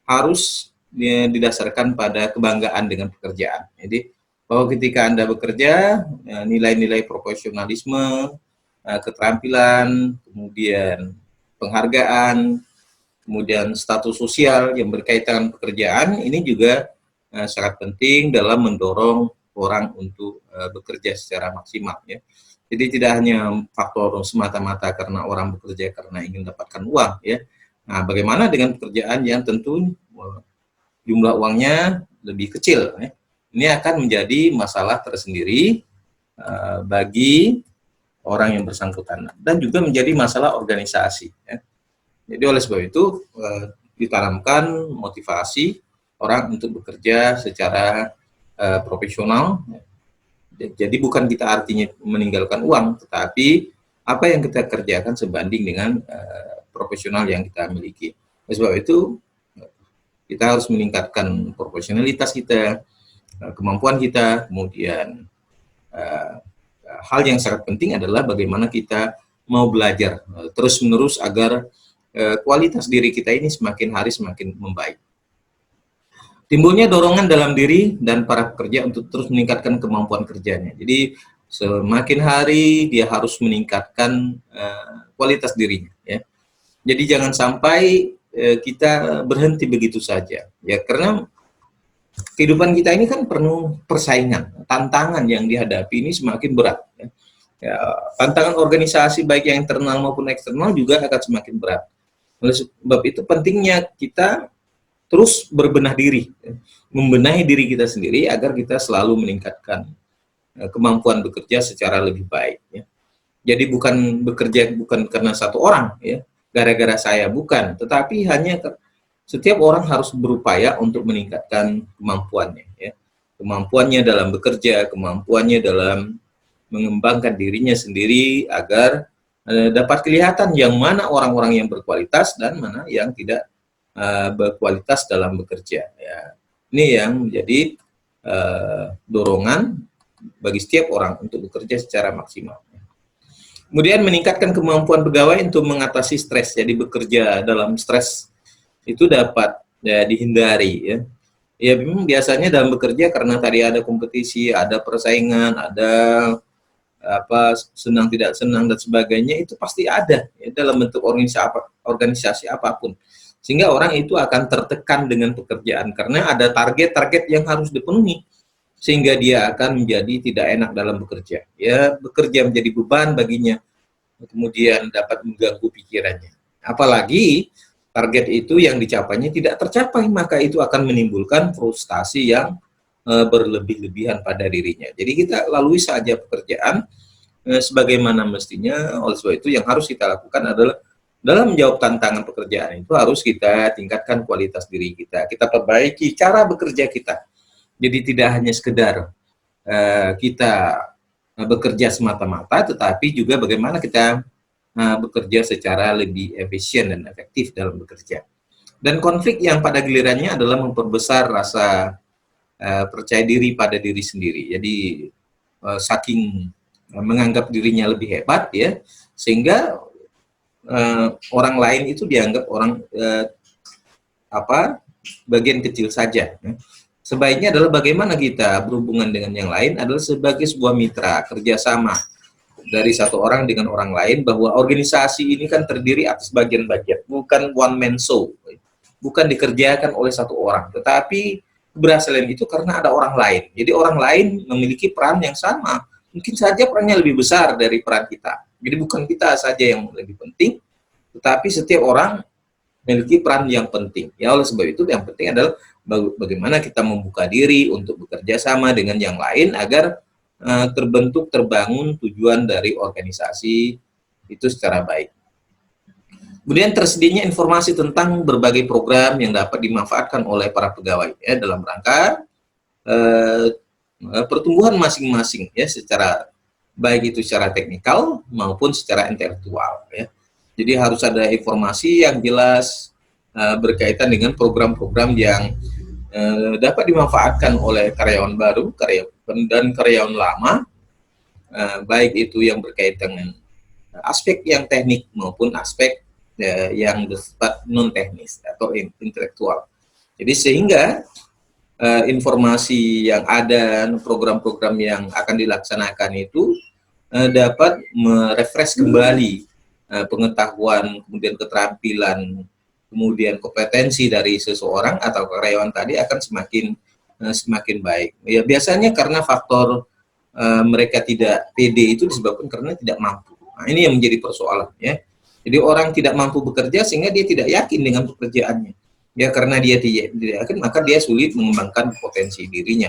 harus didasarkan pada kebanggaan dengan pekerjaan. Jadi bahwa ketika Anda bekerja, nilai-nilai profesionalisme, keterampilan, kemudian penghargaan, kemudian status sosial yang berkaitan dengan pekerjaan, ini juga sangat penting dalam mendorong orang untuk bekerja secara maksimal. Ya. Jadi tidak hanya faktor semata-mata karena orang bekerja karena ingin mendapatkan uang. Ya. Nah, bagaimana dengan pekerjaan yang tentu jumlah uangnya lebih kecil? Ya. Ini akan menjadi masalah tersendiri bagi orang yang bersangkutan dan juga menjadi masalah organisasi. Ya. Jadi oleh sebab itu ditanamkan motivasi orang untuk bekerja secara profesional. Jadi bukan kita artinya meninggalkan uang, tetapi apa yang kita kerjakan sebanding dengan profesional yang kita miliki. Oleh sebab itu kita harus meningkatkan profesionalitas kita, kemampuan kita, kemudian hal yang sangat penting adalah bagaimana kita mau belajar terus-menerus agar kualitas diri kita ini semakin hari semakin membaik. Timbulnya dorongan dalam diri dan para pekerja untuk terus meningkatkan kemampuan kerjanya. Jadi semakin hari dia harus meningkatkan kualitas dirinya. Ya. Jadi jangan sampai kita berhenti begitu saja. Ya, karena kehidupan kita ini kan penuh persaingan, tantangan yang dihadapi ini semakin berat. Ya. Ya, tantangan organisasi baik yang internal maupun eksternal juga akan semakin berat. Oleh sebab itu pentingnya kita terus berbenah diri, membenahi diri kita sendiri agar kita selalu meningkatkan kemampuan bekerja secara lebih baik. Ya. Jadi bukan bekerja bukan karena satu orang, ya, gara-gara saya, bukan, tetapi hanya setiap orang harus berupaya untuk meningkatkan kemampuannya, ya. Kemampuannya dalam bekerja, kemampuannya dalam mengembangkan dirinya sendiri agar dapat kelihatan yang mana orang-orang yang berkualitas dan mana yang tidak berkualitas dalam bekerja. Ya. Ini yang menjadi dorongan bagi setiap orang untuk bekerja secara maksimal. Kemudian meningkatkan kemampuan pegawai untuk mengatasi stres. Jadi bekerja dalam stres itu dapat ya, dihindari. Ya. Ya memang biasanya dalam bekerja karena tadi ada kompetisi, ada persaingan, ada apa senang tidak senang dan sebagainya, itu pasti ada ya, dalam bentuk organisasi apapun. Sehingga orang itu akan tertekan dengan pekerjaan karena ada target-target yang harus dipenuhi, sehingga dia akan menjadi tidak enak dalam bekerja. Ya, bekerja menjadi beban baginya, kemudian dapat mengganggu pikirannya. Apalagi target itu yang dicapainya tidak tercapai, maka itu akan menimbulkan frustasi yang berlebih-lebihan pada dirinya. Jadi kita lalui saja pekerjaan sebagaimana mestinya. Oleh sebab itu yang harus kita lakukan adalah dalam menjawab tantangan pekerjaan itu harus kita tingkatkan kualitas diri kita. Kita perbaiki cara bekerja kita. Jadi tidak hanya sekedar kita bekerja semata-mata, tetapi juga bagaimana kita bekerja secara lebih efisien dan efektif dalam bekerja. Dan konflik yang pada gilirannya adalah memperbesar rasa percaya diri pada diri sendiri. Jadi saking menganggap dirinya lebih hebat, ya, sehingga orang lain itu dianggap orang bagian kecil saja. Sebaiknya adalah bagaimana kita berhubungan dengan yang lain adalah sebagai sebuah mitra kerjasama dari satu orang dengan orang lain, bahwa organisasi ini kan terdiri atas bagian-bagian, bukan one man show, bukan dikerjakan oleh satu orang, tetapi keberhasilan itu karena ada orang lain. Jadi orang lain memiliki peran yang sama, mungkin saja perannya lebih besar dari peran kita. Jadi bukan kita saja yang lebih penting, tetapi setiap orang memiliki peran yang penting. Ya, oleh sebab itu yang penting adalah bagaimana kita membuka diri untuk bekerja sama dengan yang lain agar terbangun tujuan dari organisasi itu secara baik. Kemudian tersedianya informasi tentang berbagai program yang dapat dimanfaatkan oleh para pegawai ya, dalam rangka pertumbuhan masing-masing ya, secara baik itu secara teknikal maupun secara intelektual ya. Jadi harus ada informasi yang jelas berkaitan dengan program-program yang dapat dimanfaatkan oleh karyawan baru, dan karyawan lama, baik itu yang berkaitan dengan aspek yang teknik maupun aspek yang bersifat non teknis atau intelektual. Jadi sehingga informasi yang ada, program-program yang akan dilaksanakan itu dapat merefresh kembali pengetahuan, kemudian keterampilan, kemudian kompetensi dari seseorang atau karyawan tadi akan semakin baik. Ya biasanya karena faktor mereka tidak pede itu disebabkan karena tidak mampu. Nah, ini yang menjadi persoalan ya. Jadi orang tidak mampu bekerja sehingga dia tidak yakin dengan pekerjaannya. Ya karena dia tidak yakin, maka dia sulit mengembangkan potensi dirinya.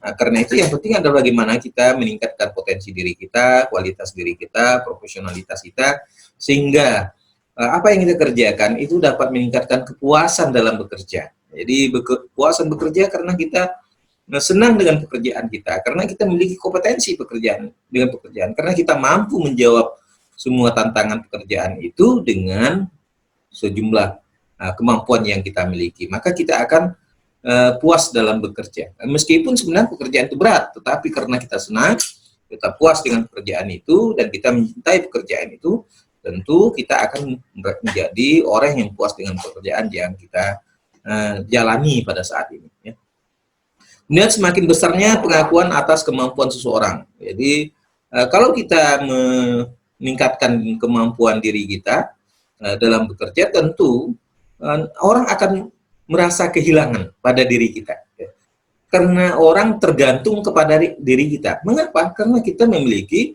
Nah, karena itu yang penting adalah bagaimana kita meningkatkan potensi diri kita, kualitas diri kita, profesionalitas kita, sehingga apa yang kita kerjakan itu dapat meningkatkan kepuasan dalam bekerja. Jadi kepuasan bekerja karena kita senang dengan pekerjaan kita, karena kita memiliki kompetensi dengan pekerjaan, karena kita mampu menjawab semua tantangan pekerjaan itu dengan sejumlah kemampuan yang kita miliki, maka kita akan puas dalam bekerja. Meskipun sebenarnya pekerjaan itu berat, tetapi karena kita senang, kita puas dengan pekerjaan itu, dan kita mencintai pekerjaan itu, tentu kita akan menjadi orang yang puas dengan pekerjaan yang kita jalani pada saat ini. Ya. Kemudian semakin besarnya pengakuan atas kemampuan seseorang. Jadi kalau kita meningkatkan kemampuan diri kita dalam bekerja, tentu orang akan merasa kehilangan pada diri kita. Ya. Karena orang tergantung kepada diri kita. Mengapa? Karena kita memiliki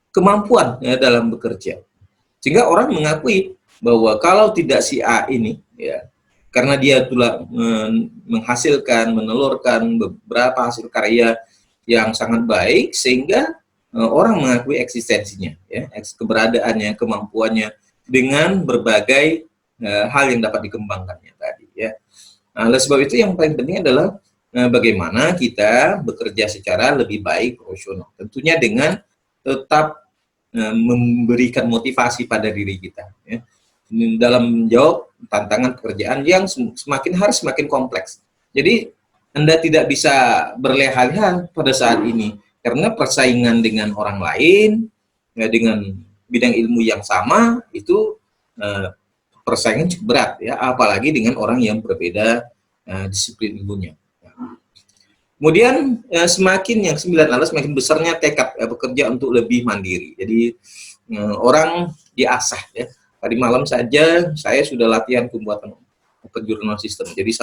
kemampuan ya, dalam bekerja. Sehingga orang mengakui bahwa kalau tidak si A ini, ya, karena dia telah menghasilkan, menelurkan beberapa hasil karya yang sangat baik, sehingga orang mengakui eksistensinya, ya, keberadaannya, kemampuannya dengan berbagai hal yang dapat dikembangkannya tadi. Ya. Nah, oleh sebab itu yang paling penting adalah bagaimana kita bekerja secara lebih baik, profesional. Tentunya dengan tetap memberikan motivasi pada diri kita. Ya. Dalam menjawab tantangan pekerjaan yang semakin hari semakin kompleks. Jadi Anda tidak bisa berleha-leha pada saat ini karena persaingan dengan orang lain, ya, dengan bidang ilmu yang sama itu persaingan cukup berat, ya, apalagi dengan orang yang berbeda disiplin ilmunya. Kemudian semakin yang sembilan adalah semakin besarnya tekad bekerja untuk lebih mandiri. Jadi orang diasah, ya. Tadi malam saja saya sudah latihan pembuatan open journal system. Jadi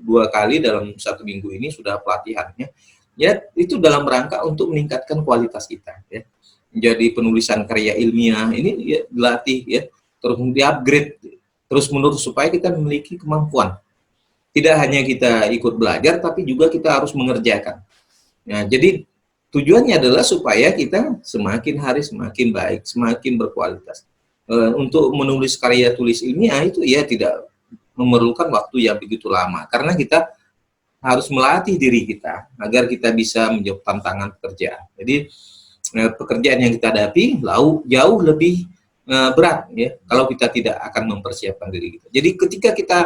dua kali dalam satu minggu ini sudah pelatihannya. Ya, itu dalam rangka untuk meningkatkan kualitas kita. Ya. Jadi penulisan karya ilmiah ini ya, dilatih, ya, terus di-upgrade terus-menerus supaya kita memiliki kemampuan. Tidak hanya kita ikut belajar, tapi juga kita harus mengerjakan. Nah, jadi tujuannya adalah supaya kita semakin hari semakin baik, semakin berkualitas. Untuk menulis karya tulis ilmiah itu ya tidak memerlukan waktu yang begitu lama, karena kita harus melatih diri kita agar kita bisa menjawab tantangan pekerjaan. Jadi pekerjaan yang kita hadapi jauh lebih berat, ya, kalau kita tidak akan mempersiapkan diri kita. Jadi ketika kita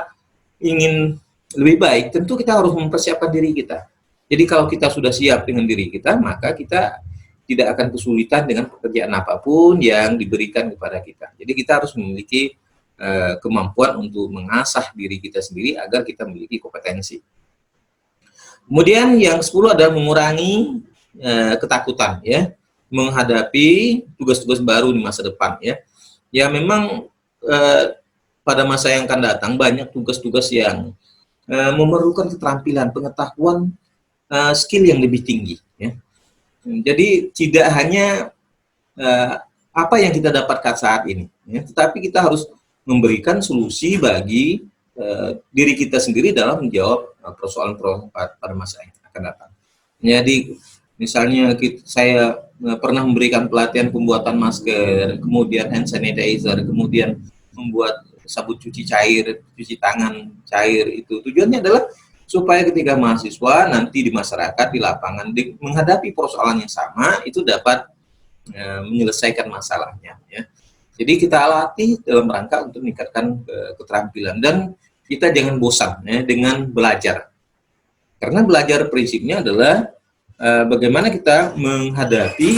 ingin lebih baik, tentu kita harus mempersiapkan diri kita. Jadi kalau kita sudah siap dengan diri kita, maka kita tidak akan kesulitan dengan pekerjaan apapun yang diberikan kepada kita. Jadi kita harus memiliki kemampuan untuk mengasah diri kita sendiri agar kita memiliki kompetensi. Kemudian yang 10 adalah mengurangi ketakutan, ya, menghadapi tugas-tugas baru di masa depan, ya. Ya memang pada masa yang akan datang banyak tugas-tugas yang memerlukan keterampilan, pengetahuan, skill yang lebih tinggi. Ya. Jadi tidak hanya apa yang kita dapatkan saat ini, ya, tetapi kita harus memberikan solusi bagi diri kita sendiri dalam menjawab persoalan-persoalan pada masa yang akan datang. Jadi misalnya saya pernah memberikan pelatihan pembuatan masker, kemudian hand sanitizer, kemudian membuat sabun cuci cair, cuci tangan cair. Itu tujuannya adalah supaya ketika mahasiswa nanti di masyarakat, di lapangan, menghadapi persoalan yang sama, itu dapat menyelesaikan masalahnya. Ya. Jadi kita latih dalam rangka untuk meningkatkan keterampilan, dan kita jangan bosan, ya, dengan belajar. Karena belajar prinsipnya adalah bagaimana kita menghadapi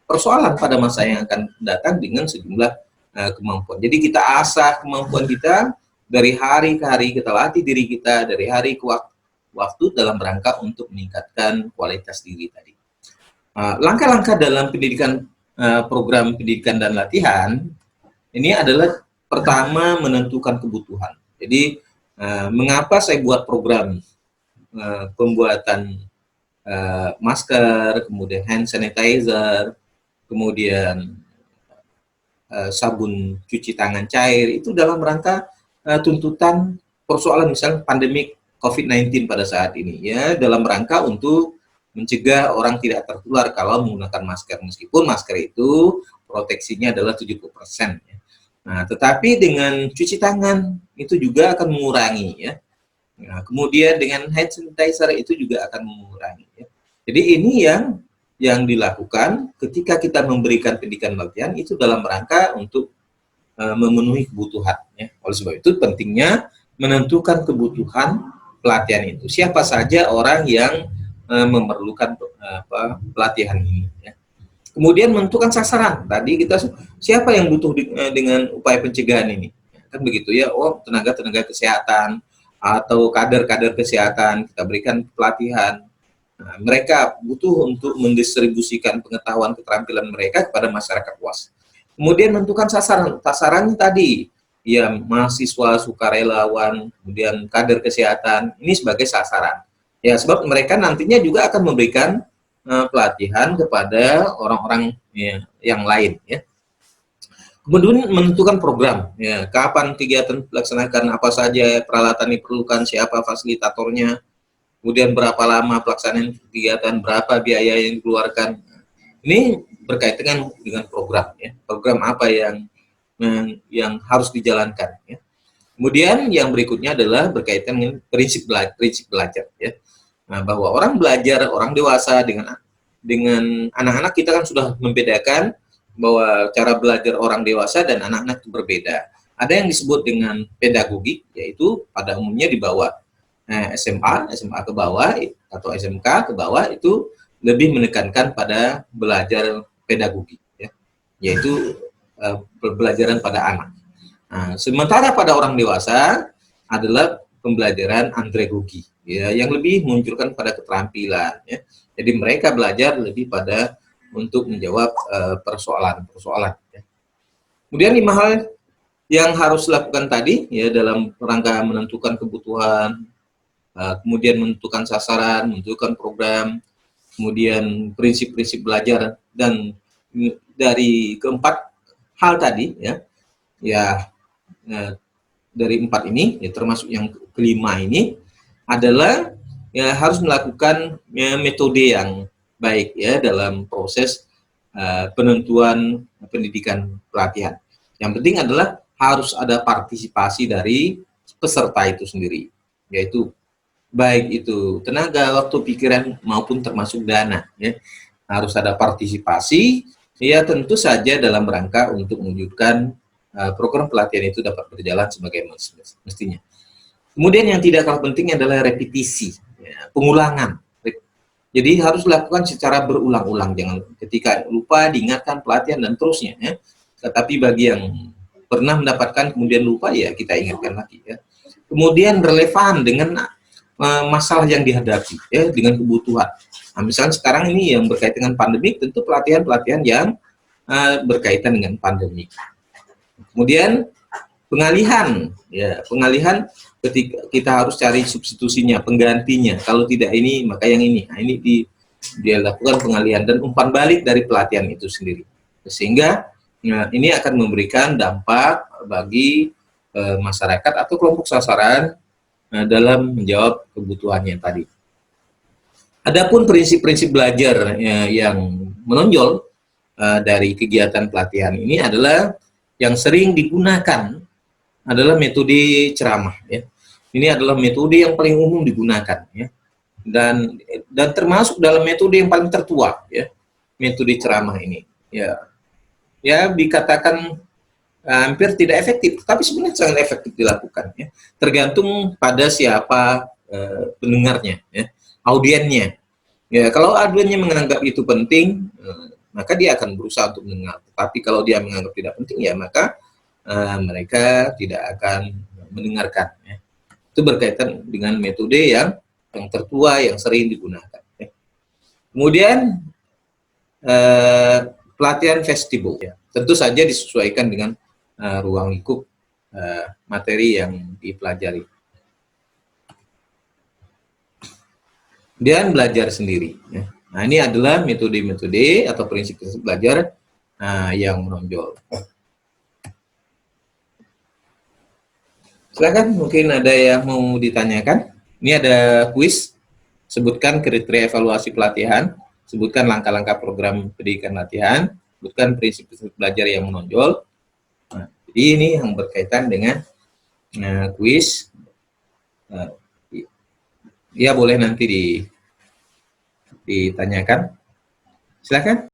persoalan pada masa yang akan datang dengan sejumlah kemampuan. Jadi kita asah kemampuan kita dari hari ke hari, kita latih diri kita dari hari ke waktu dalam rangka untuk meningkatkan kualitas diri tadi. Langkah-langkah dalam pendidikan, program pendidikan dan latihan ini adalah pertama menentukan kebutuhan. Jadi mengapa saya buat program pembuatan masker, kemudian hand sanitizer, kemudian sabun cuci tangan cair, itu dalam rangka tuntutan persoalan misalnya pandemik COVID-19 pada saat ini, ya, dalam rangka untuk mencegah orang tidak tertular kalau menggunakan masker, meskipun masker itu proteksinya adalah 70%. Ya. Nah, tetapi dengan cuci tangan itu juga akan mengurangi, ya. Nah, kemudian dengan hand sanitizer itu juga akan mengurangi. Ya. Jadi ini yang dilakukan ketika kita memberikan pendidikan latihan itu dalam rangka untuk memenuhi kebutuhan. Ya. Oleh sebab itu pentingnya menentukan kebutuhan pelatihan itu. Siapa saja orang yang memerlukan pelatihan ini. Ya. Kemudian menentukan sasaran. Tadi kita siapa yang butuh dengan upaya pencegahan ini? Kan begitu ya. Oh, tenaga-tenaga kesehatan atau kader-kader kesehatan kita berikan pelatihan. Nah, mereka butuh untuk mendistribusikan pengetahuan keterampilan mereka kepada masyarakat luas. Kemudian menentukan sasaran. Sasarannya tadi ya mahasiswa, sukarelawan, kemudian kader kesehatan. Ini sebagai sasaran. Ya, sebab mereka nantinya juga akan memberikan pelatihan kepada orang-orang ya, yang lain ya. Kemudian menentukan program ya, kapan kegiatan dilaksanakan, apa saja peralatan yang diperlukan, siapa fasilitatornya, kemudian berapa lama pelaksanaan kegiatan, berapa biaya yang dikeluarkan. Ini berkaitan dengan program ya. Program apa yang harus dijalankan ya. Kemudian yang berikutnya adalah berkaitan dengan prinsip belajar ya. Nah, bahwa orang belajar, orang dewasa dengan anak-anak kita kan sudah membedakan bahwa cara belajar orang dewasa dan anak-anak itu berbeda. Ada yang disebut dengan pedagogik, yaitu pada umumnya di bawah SMA ke bawah atau SMK ke bawah itu lebih menekankan pada belajar pedagogik, ya, yaitu pembelajaran pada anak. Nah, sementara pada orang dewasa adalah pembelajaran andragogi, ya, yang lebih menunjukkan pada keterampilan. Ya. Jadi mereka belajar lebih pada untuk menjawab persoalan-persoalan. Ya. Kemudian 5 hal yang harus dilakukan tadi ya dalam rangka menentukan kebutuhan, kemudian menentukan sasaran, menentukan program, kemudian prinsip-prinsip belajar, dan dari keempat hal tadi ya, dari 4 ini ya, termasuk yang kelima ini adalah ya harus melakukan ya, metode yang baik ya dalam proses penentuan pendidikan pelatihan. Yang penting adalah harus ada partisipasi dari peserta itu sendiri, yaitu baik itu tenaga, waktu, pikiran maupun termasuk dana ya. Harus ada partisipasi ya, tentu saja dalam rangka untuk mewujudkan program pelatihan itu dapat berjalan sebagai mestinya. Kemudian yang tidak kalah penting adalah repetisi, ya, pengulangan. Jadi harus dilakukan secara berulang-ulang, jangan ketika lupa diingatkan pelatihan dan terusnya ya. Tetapi bagi yang pernah mendapatkan kemudian lupa ya kita ingatkan lagi ya. Kemudian relevan dengan masalah yang dihadapi ya, dengan kebutuhan. Nah, misalnya sekarang ini yang berkaitan dengan pandemik, tentu pelatihan-pelatihan yang berkaitan dengan pandemik. Kemudian pengalihan ya, pengalihan ketika kita harus cari substitusinya, penggantinya. Kalau tidak ini maka yang ini. Nah, ini dia lakukan pengalihan dan umpan balik dari pelatihan itu sendiri. Sehingga ini akan memberikan dampak bagi masyarakat atau kelompok sasaran dalam menjawab kebutuhannya tadi. Adapun prinsip-prinsip belajar yang menonjol dari kegiatan pelatihan ini adalah yang sering digunakan adalah metode ceramah ya. Ini adalah metode yang paling umum digunakan ya. Dan termasuk dalam metode yang paling tertua ya. Metode ceramah ini ya. Ya dikatakan hampir tidak efektif, tapi sebenarnya sangat efektif dilakukan ya. Tergantung pada siapa pendengarnya ya, audiennya. Ya, kalau audiennya menganggap itu penting, maka dia akan berusaha untuk mendengar. Tapi kalau dia menganggap tidak penting ya maka mereka tidak akan mendengarkan ya. Itu berkaitan dengan metode yang tertua yang sering digunakan ya. Kemudian pelatihan vestibul ya. Tentu saja disesuaikan dengan ruang lingkup materi yang dipelajari. Dan belajar sendiri ya. Nah, ini adalah metode-metode atau prinsip-prinsip belajar yang menonjol. Silakan, mungkin ada yang mau ditanyakan. Ini ada kuis. Sebutkan kriteria evaluasi pelatihan, sebutkan langkah-langkah program pendidikan latihan, sebutkan prinsip-prinsip belajar yang menonjol. Nah, jadi ini yang berkaitan dengan kuis. Ya boleh nanti ditanyakan. Silakan.